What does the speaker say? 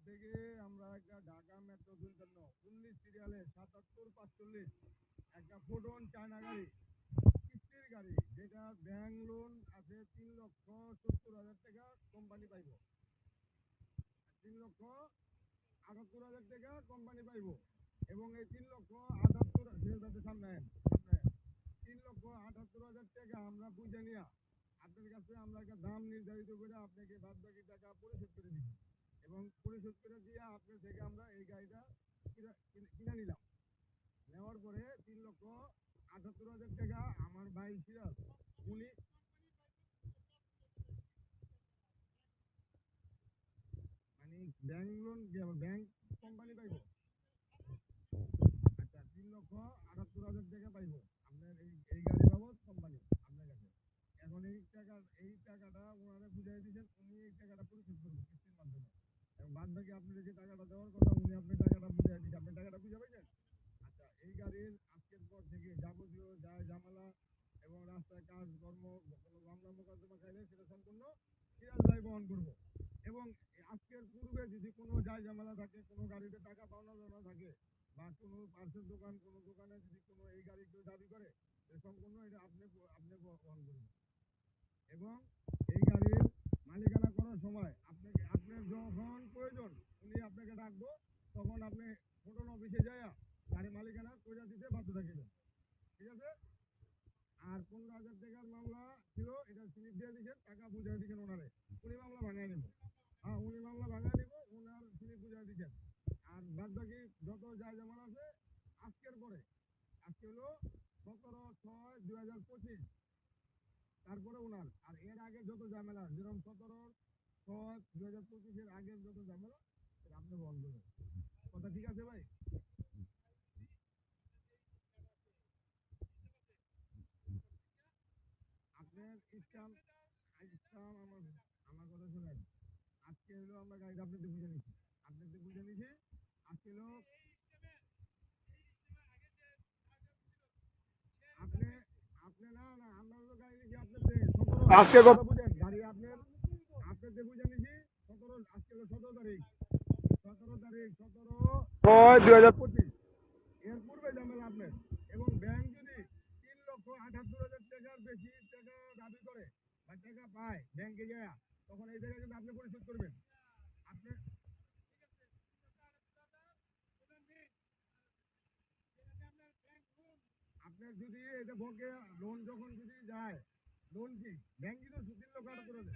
থেকে আমরা একটা ঢাকা মেট্রো 19 সিরিয়ালে 7745 একটা ফোটন চায়না গাড়ি, কিস্তির গাড়ি, যেটা ব্যাংক লোন আছে 3,70,000 টাকা কোম্পানি পাইব। 3,78,000 টাকা কোম্পানি পাইব এবং এই 3,78,000 সামনে 3,78,000 টাকা আমরা বুঝে নিয়ে আপনার কাছে আমরা একটা দাম নির্ধারিত করে আপনাকে বাদ বাকি টাকা পরিশোধ করে দিচ্ছি এবং পরিশোধ করে দিয়ে আপনার থেকে আমরা এই গাড়িটা কিনে নিলাম। নেওয়ার পরে 3,78,000 টাকা আমার ভাই সিরাজ উনি মানে ব্যাংক লোন ব্যাংক কোম্পানি পাইব। আচ্ছা 3,78,000 টাকা পাইব আপনার এই গাড়ি বাবদ কোম্পানি আপনার কাছে। এখন এই টাকাটা ওনারা বুঝাই দিয়েছেন, উনি এই টাকাটা পরিশোধ করবেন কিস্তির মাধ্যমে এবং বাদ বাকি আপনি যে টাকাটা দেওয়ার কথা উনি আপনার টাকাটা বুঝাই দিয়েছেন। আপনি টাকাটা বুঝে পাইছেন? আচ্ছা এই গাড়ির আজকের পর থেকে যাবতীয় যায় ঝামেলা এবং রাস্তায় কাজকর্ম কোনো মামলা মোকদ্দমা খাইলে সেটা সম্পূর্ণ সিরাজ ভাই বহন করবো এবং আজকের পূর্বে যদি কোনো যায় ঝামেলা থাকে, কোনো গাড়িতে টাকা পাওনা জানা থাকে বা কোনো পার্সেল দোকান কোনো দোকানে যদি কোনো এই গাড়ি কেউ দাবি করে সম্পূর্ণ এটা আপনি বহন করবেন এবং এই গাড়ির মালিকানা করার সময় আপনাকে আপনার যখন প্রয়োজন উনি আপনাকে ডাকবো তখন আপনি ফোটন অফিসে যায় গাড়ি মালিকানা করে দিতে বাধ্য থাকবেন। ঠিক আছে? আর 15,000 টাকার মামলা ছিল, এটা স্লিপ দিয়ে দিচ্ছেন, টাকা বুঝাই দিচ্ছেন ওনারে, উনি মামলা ভাঙায় নেব। হ্যাঁ উনি মামলা ভাঙায় নিব, ওনার স্লিপ বুঝাই দিচ্ছেন। আর বাদ বাকি যত যা যেমন আছে আজকের পরে, আজকে হলো 17/6/2025, তারপরে ওনার আর এর আগে যত ঝামেলা যেরকম 17/6/2025 আগের যত ঝামেলা সেটা আপনি বহন করবেন। কথা ঠিক আছে ভাই? আপনার ইসলাম ইসলাম আমার কথা শুনেন। আজকে হলো আমরা গাড়িটা আপনাদের বুঝে নিছি, আপনাদের বুঝে নিছি। আজকে হলো আপনি আপনি না না আমরা হলো গাড়ি নিছি আপনাদের 17 আজকে কথা বুঝেন গাড়ি আপনাদের বুঝে নিছি 17 আজকে হলো 17 তারিখ 17/6/2025 এর পূর্বে ঝামেলা আপনার এবং ব্যাংক যদি 3,78,000 টাকার বেশি টাকা দাবি করে বা টাকা পায় ব্যাংকে যায় তখন এই টাকা কিন্তু আপনি পরিশোধ করবেন। আপনি আপনার যদি এটা বকে লোন যখন যদি যায় লোন কি ব্যাংক কিন্তু 3,78,000